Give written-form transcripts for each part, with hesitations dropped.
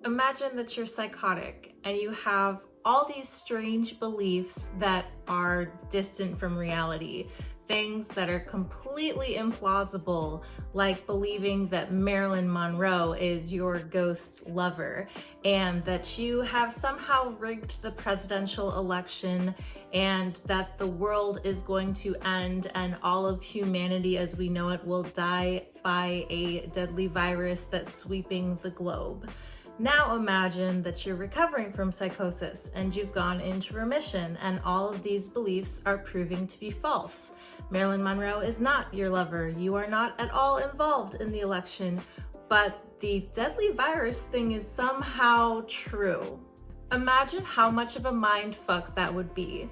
Imagine that you're psychotic and you have all these strange beliefs that are distant from reality. Things that are completely implausible, like believing that Marilyn Monroe is your ghost lover and that you have somehow rigged the presidential election and that the world is going to end and all of humanity as we know it will die by a deadly virus that's sweeping the globe. Now imagine that you're recovering from psychosis and you've gone into remission and all of these beliefs are proving to be false. Marilyn Monroe is not your lover. You are not at all involved in the election, but the deadly virus thing is somehow true. Imagine how much of a mind fuck that would be.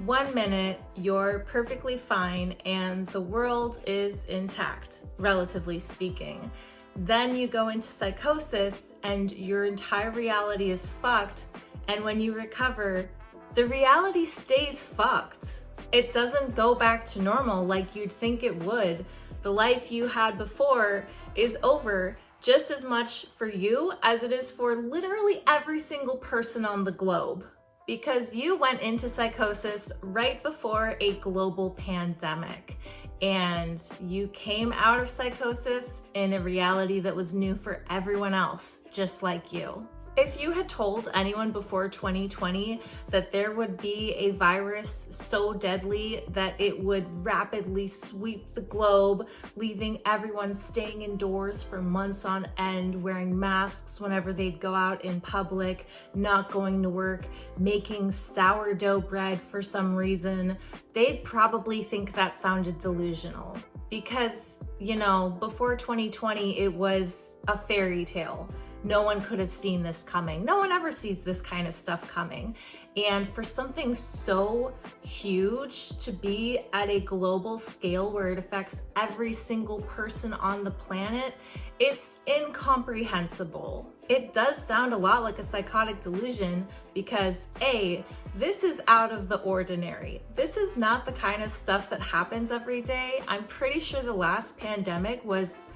1 minute, you're perfectly fine and the world is intact, relatively speaking. Then you go into psychosis and your entire reality is fucked. And when you recover, the reality stays fucked. It doesn't go back to normal like you'd think it would. The life you had before is over just as much for you as it is for literally every single person on the globe. Because you went into psychosis right before a global pandemic. And you came out of psychosis in a reality that was new for everyone else, just like you. If you had told anyone before 2020 that there would be a virus so deadly that it would rapidly sweep the globe, leaving everyone staying indoors for months on end, wearing masks whenever they'd go out in public, not going to work, making sourdough bread for some reason, they'd probably think that sounded delusional. Because, before 2020, it was a fairy tale. No one could have seen this coming. No one ever sees this kind of stuff coming. And for something so huge to be at a global scale where it affects every single person on the planet, it's incomprehensible. It does sound a lot like a psychotic delusion because A, this is out of the ordinary. This is not the kind of stuff that happens every day. I'm pretty sure the last pandemic was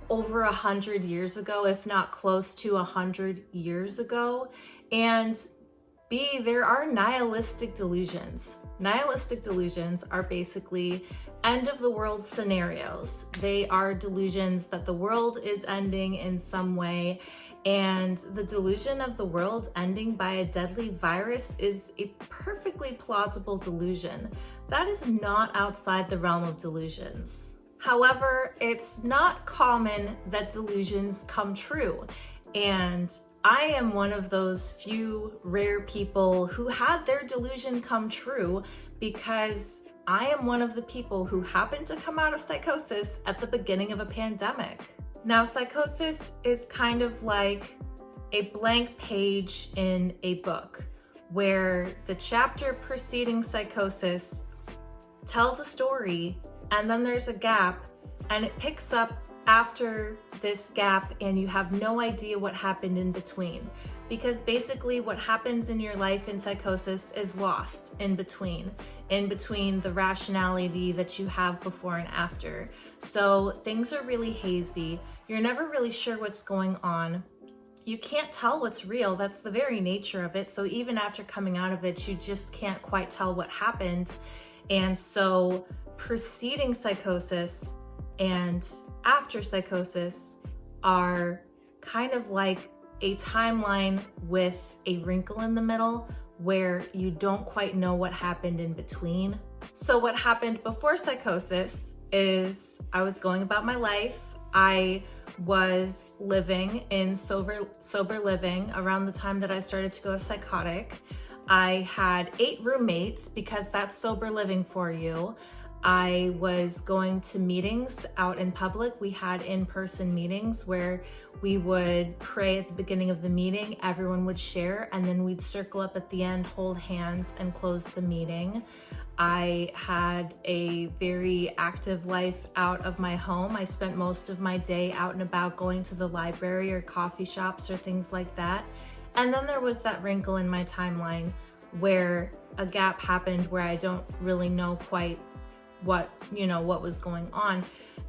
over 100 years ago, if not close to 100 years ago. And B, there are nihilistic delusions. Nihilistic delusions are basically end of the world scenarios. They are delusions that the world is ending in some way. And the delusion of the world ending by a deadly virus is a perfectly plausible delusion. That is not outside the realm of delusions. However, it's not common that delusions come true. And I am one of those few rare people who had their delusion come true because I am one of the people who happened to come out of psychosis at the beginning of a pandemic. Now, psychosis is kind of like a blank page in a book where the chapter preceding psychosis tells a story and then there's a gap and it picks up after this gap and you have no idea what happened in between. Because basically what happens in your life in psychosis is lost in between the rationality that you have before and after. So things are really hazy. You're never really sure what's going on. You can't tell what's real. That's the very nature of it. So even after coming out of it, you just can't quite tell what happened. And so preceding psychosis and after psychosis are kind of like a timeline with a wrinkle in the middle where you don't quite know what happened in between. So what happened before psychosis is I was going about my life. I was living in sober living around the time that I started to go psychotic. I had 8 roommates because that's sober living for you. I was going to meetings out in public. We had in-person meetings where we would pray at the beginning of the meeting, everyone would share, and then we'd circle up at the end, hold hands, and close the meeting. I had a very active life out of my home. I spent most of my day out and about going to the library or coffee shops or things like that. And then there was that wrinkle in my timeline where a gap happened where I don't really know quite what was going on.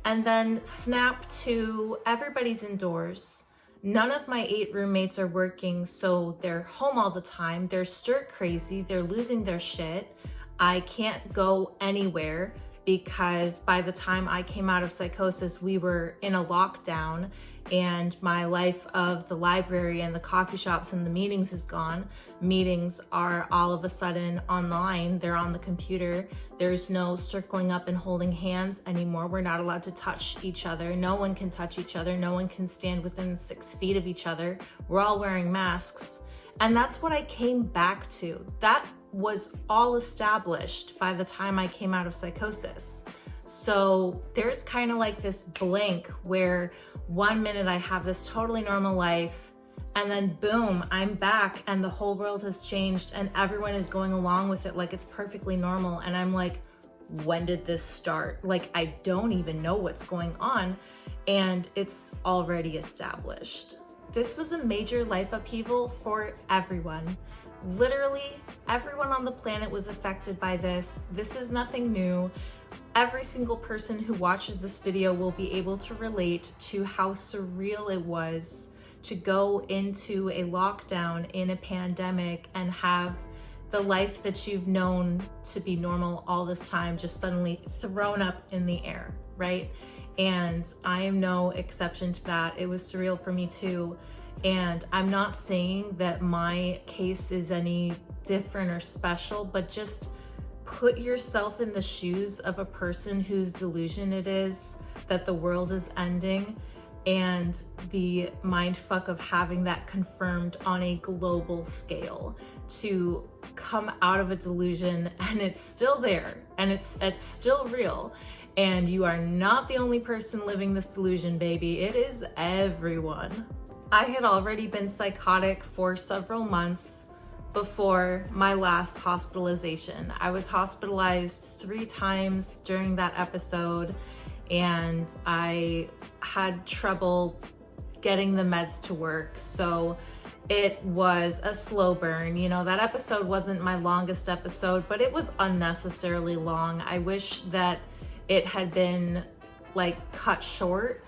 And then snap to everybody's indoors. None of my 8 roommates are working, so they're home all the time. They're stir crazy. They're losing their shit. I can't go anywhere because by the time I came out of psychosis, we were in a lockdown, and my life of the library and the coffee shops and the meetings is gone. Meetings are all of a sudden online. They're on the computer. There's no circling up and holding hands anymore. We're not allowed to touch each other. No one can touch each other. No one can stand within 6 feet of each other. We're all wearing masks. And that's what I came back to. That was all established by the time I came out of psychosis. So there's kind of like this blank where one minute I have this totally normal life, and then boom, I'm back and the whole world has changed and everyone is going along with it like it's perfectly normal. And I'm like, when did this start? Like, I don't even know what's going on, and it's already established. This was a major life upheaval for everyone. Literally everyone on the planet was affected by this. This is nothing new. Every single person who watches this video will be able to relate to how surreal it was to go into a lockdown in a pandemic and have the life that you've known to be normal all this time just suddenly thrown up in the air, right? And I am no exception to that. It was surreal for me too. And I'm not saying that my case is any different or special, but just put yourself in the shoes of a person whose delusion it is that the world is ending, and the mindfuck of having that confirmed on a global scale, to come out of a delusion and it's still there and it's still real. And you are not the only person living this delusion, baby. It is everyone. I had already been psychotic for several months before my last hospitalization. I was hospitalized 3 times during that episode, and I had trouble getting the meds to work. So it was a slow burn. You know, that episode wasn't my longest episode, but it was unnecessarily long. I wish that it had been like cut short.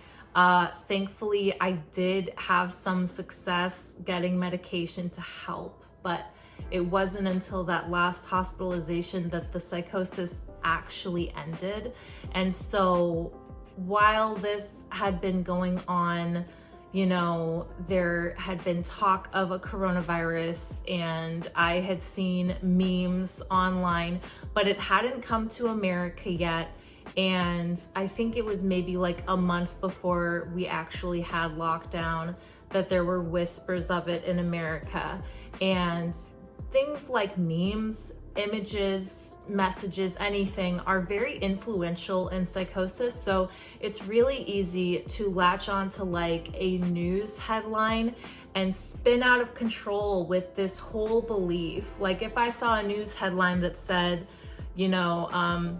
Thankfully, I did have some success getting medication to help, but it wasn't until that last hospitalization that the psychosis actually ended. And so while this had been going on, you know, there had been talk of a coronavirus, and I had seen memes online, but it hadn't come to America yet. And I think it was maybe like a month before we actually had lockdown that there were whispers of it in America. And things like memes, images, messages, anything are very influential in psychosis. So it's really easy to latch on to like a news headline and spin out of control with this whole belief. Like if I saw a news headline that said, you know,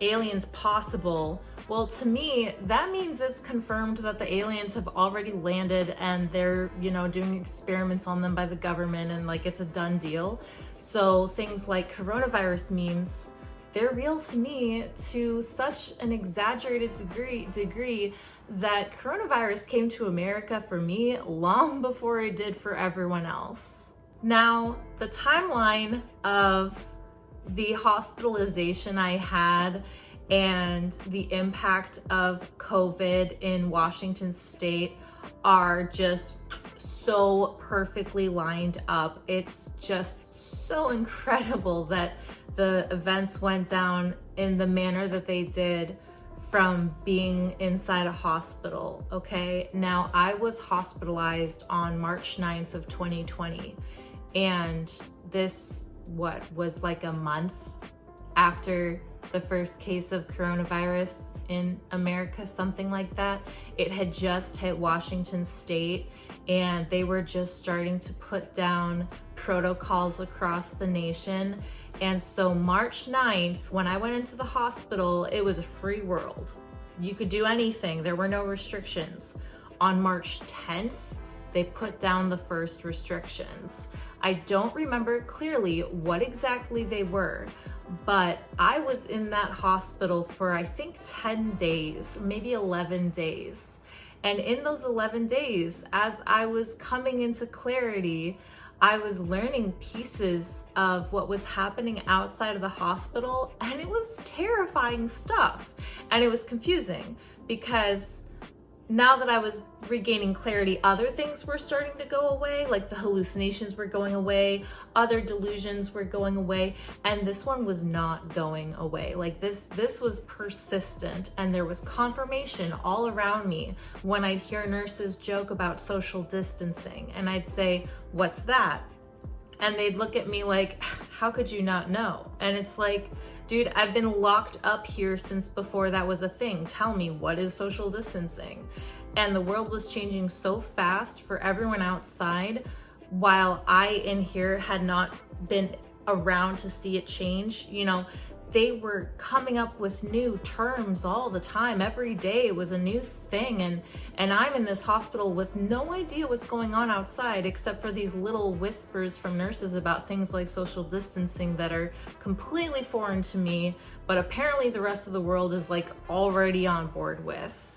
aliens possible, well, to me, that means it's confirmed that the aliens have already landed and they're, you know, doing experiments on them by the government, and like it's a done deal. So things like coronavirus memes, they're real to me to such an exaggerated degree that coronavirus came to America for me long before it did for everyone else. Now, the timeline of the hospitalization I had and the impact of COVID in Washington state are just so perfectly lined up. It's just so incredible that the events went down in the manner that they did from being inside a hospital, okay? Now, I was hospitalized on March 9th of 2020, and this was like a month after the first case of coronavirus in America, something like that. It had just hit Washington state, and they were just starting to put down protocols across the nation. And so March 9th, when I went into the hospital, it was a free world. You could do anything. There were no restrictions. On March 10th, they put down the first restrictions. I don't remember clearly what exactly they were, but I was in that hospital for I think 10 days, maybe 11 days. And in those 11 days, as I was coming into clarity, I was learning pieces of what was happening outside of the hospital, and it was terrifying stuff. And it was confusing because now that I was regaining clarity, other things were starting to go away, like the hallucinations were going away, other delusions were going away, and this one was not going away. Like this was persistent, and there was confirmation all around me when I'd hear nurses joke about social distancing, and I'd say, "What's that?" And they'd look at me like, "How could you not know?" And it's like, dude, I've been locked up here since before that was a thing. Tell me, what is social distancing? And the world was changing so fast for everyone outside, while I in here had not been around to see it change. You know, they were coming up with new terms all the time. Every day it was a new thing. And I'm in this hospital with no idea what's going on outside, except for these little whispers from nurses about things like social distancing that are completely foreign to me, but apparently the rest of the world is like already on board with.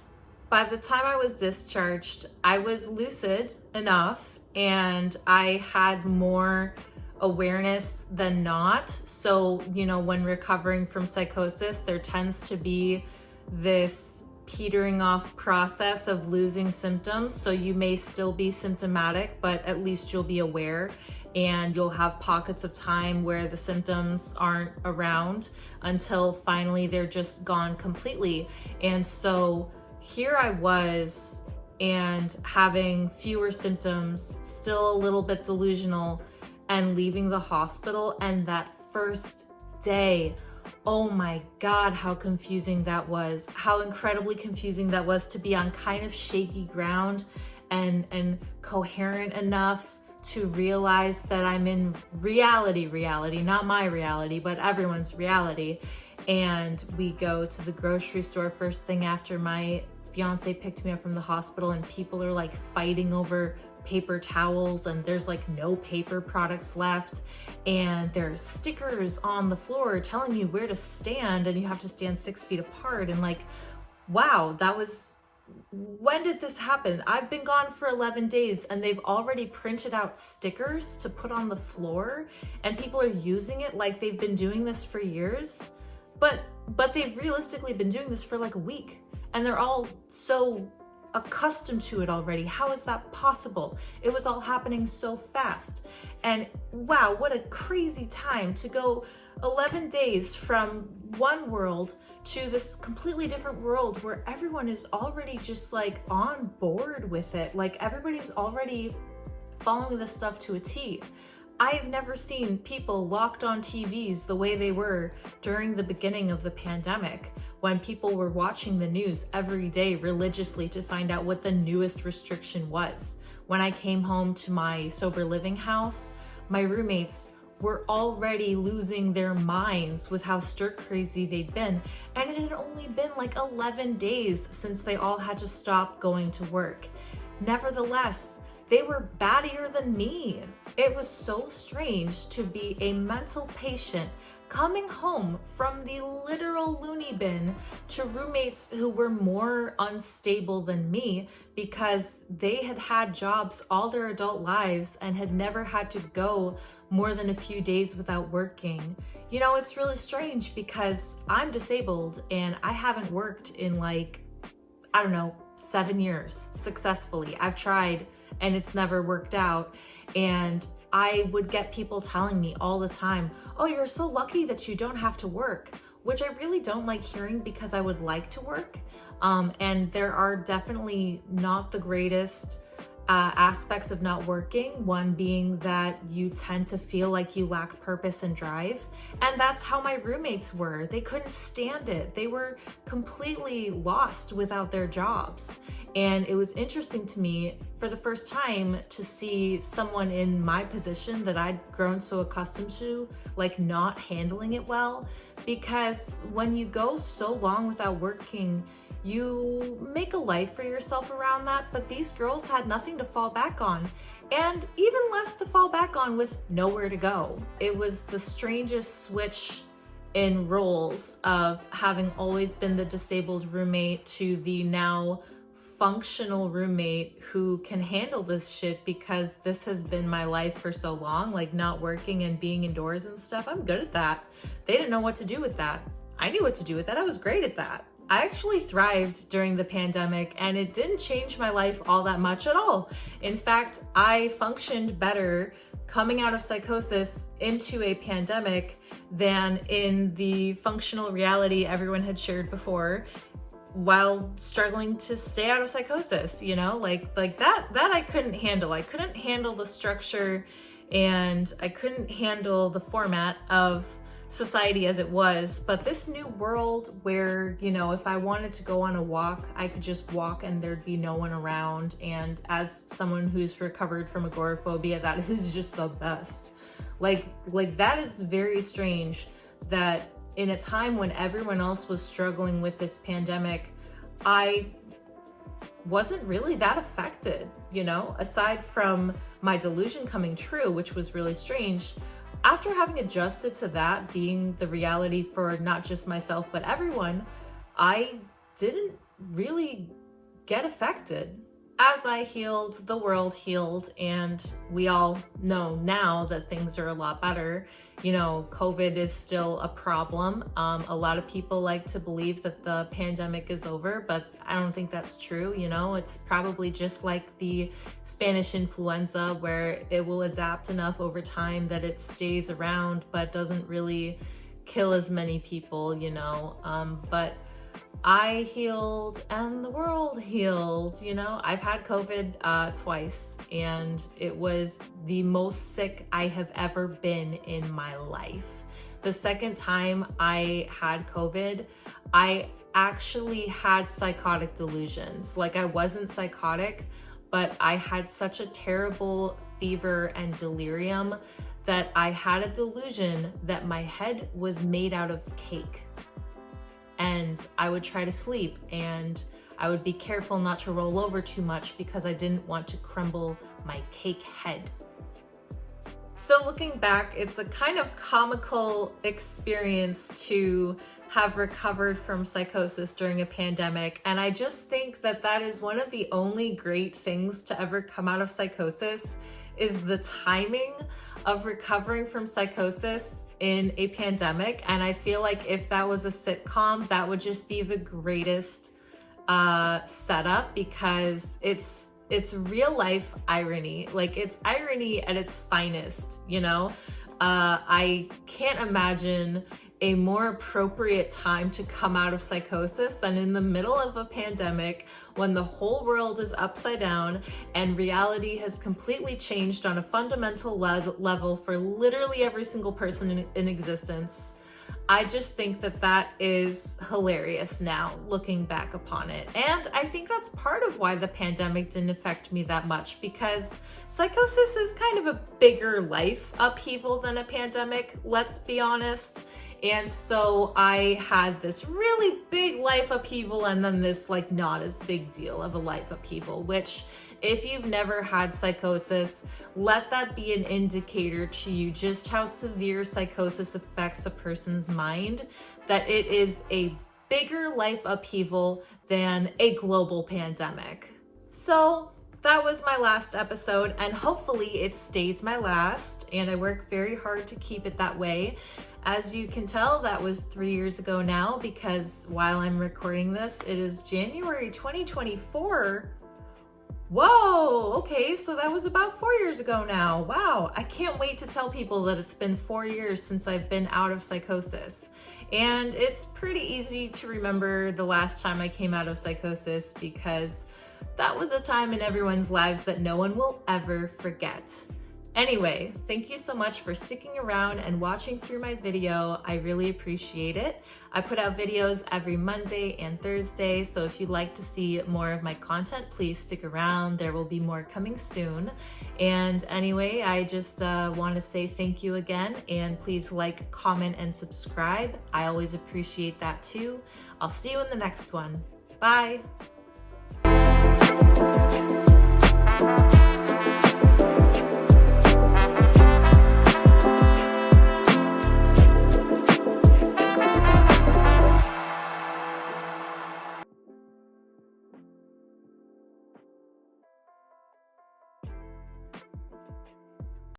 By the time I was discharged, I was lucid enough and I had more awareness than not. So, you know, when recovering from psychosis, there tends to be this petering off process of losing symptoms. So you may still be symptomatic, but at least you'll be aware, and you'll have pockets of time where the symptoms aren't around until finally they're just gone completely. And so here I was, and having fewer symptoms, still a little bit delusional, and leaving the hospital. And that first day, oh my God, how confusing that was. How incredibly confusing that was to be on kind of shaky ground and coherent enough to realize that I'm in reality, not my reality, but everyone's reality. And we go to the grocery store first thing after my fiance picked me up from the hospital, and people are like fighting over paper towels, and there's like no paper products left, and there's stickers on the floor telling you where to stand, and you have to stand 6 feet apart. And like, wow, when did this happen? I've been gone for 11 days and they've already printed out stickers to put on the floor, and people are using it like they've been doing this for years, but they've realistically been doing this for like a week, and they're all so accustomed to it already. How is that possible? It was all happening so fast. And wow, what a crazy time to go 11 days from one world to this completely different world where everyone is already just like on board with it. Like everybody's already following this stuff to a T. I have never seen people locked on TVs the way they were during the beginning of the pandemic, when people were watching the news every day religiously to find out what the newest restriction was. When I came home to my sober living house, my roommates were already losing their minds with how stir crazy they'd been. And it had only been like 11 days since they all had to stop going to work. Nevertheless, they were battier than me. It was so strange to be a mental patient coming home from the literal loony bin to roommates who were more unstable than me because they had had jobs all their adult lives and had never had to go more than a few days without working. You know, it's really strange because I'm disabled and I haven't worked in like, I don't know, 7 years successfully. I've tried and it's never worked out. And I would get people telling me all the time, "Oh, you're so lucky that you don't have to work," which I really don't like hearing because I would like to work. And there are definitely not the greatest aspects of not working, one being that you tend to feel like you lack purpose and drive. And that's how my roommates were. They couldn't stand it. They were completely lost without their jobs. And it was interesting to me for the first time to see someone in my position that I'd grown so accustomed to, like not handling it well. Because when you go so long without working, you make a life for yourself around that, but these girls had nothing to fall back on, and even less to fall back on with nowhere to go. It was the strangest switch in roles of having always been the disabled roommate to the now functional roommate who can handle this shit because this has been my life for so long, like not working and being indoors and stuff. I'm good at that. They didn't know what to do with that. I knew what to do with that. I was great at that. I actually thrived during the pandemic and it didn't change my life all that much at all. In fact, I functioned better coming out of psychosis into a pandemic than in the functional reality everyone had shared before while struggling to stay out of psychosis, you know, like that I couldn't handle. I couldn't handle the structure and I couldn't handle the format of society as it was. But this new world where, you know, if I wanted to go on a walk, I could just walk and there'd be no one around. And as someone who's recovered from agoraphobia, that is just the best. Like that is very strange that in a time when everyone else was struggling with this pandemic, I wasn't really that affected, you know, aside from my delusion coming true, which was really strange. After having adjusted to that being the reality for not just myself, but everyone, I didn't really get affected. As I healed, the world healed, and we all know now that things are a lot better. You know, COVID is still a problem. A lot of people like to believe that the pandemic is over, but I don't think that's true. You know, it's probably just like the Spanish influenza where it will adapt enough over time that it stays around, but doesn't really kill as many people, you know, but I healed and the world healed, you know. I've had COVID twice and it was the most sick I have ever been in my life. The second time I had COVID, I actually had psychotic delusions. Like I wasn't psychotic, but I had such a terrible fever and delirium that I had a delusion that my head was made out of cake. And I would try to sleep and I would be careful not to roll over too much because I didn't want to crumble my cake head. So looking back, it's a kind of comical experience to have recovered from psychosis during a pandemic. And I just think that that is one of the only great things to ever come out of psychosis is the timing of recovering from psychosis in a pandemic. And I feel like if that was a sitcom, that would just be the greatest setup because it's real life irony. Like it's irony at its finest, you know? I can't imagine a more appropriate time to come out of psychosis than in the middle of a pandemic when the whole world is upside down and reality has completely changed on a fundamental level for literally every single person in existence. I just think that that is hilarious now, looking back upon it. And I think that's part of why the pandemic didn't affect me that much, because psychosis is kind of a bigger life upheaval than a pandemic, let's be honest. And so I had this really big life upheaval and then this like not as big deal of a life upheaval, which if you've never had psychosis, let that be an indicator to you just how severe psychosis affects a person's mind, that it is a bigger life upheaval than a global pandemic. So that was my last episode and hopefully it stays my last, and I work very hard to keep it that way. As you can tell, that was 3 years ago now, because while I'm recording this, it is January 2024. Whoa, okay, so that was about 4 years ago now. Wow, I can't wait to tell people that it's been 4 years since I've been out of psychosis. And it's pretty easy to remember the last time I came out of psychosis because that was a time in everyone's lives that no one will ever forget. Anyway, thank you so much for sticking around and watching through my video. I really appreciate it. I put out videos every Monday and Thursday, so if you'd like to see more of my content, please stick around. There will be more coming soon. And anyway, I just want to say thank you again, and please like, comment, and subscribe. I always appreciate that too. I'll see you in the next one. Bye.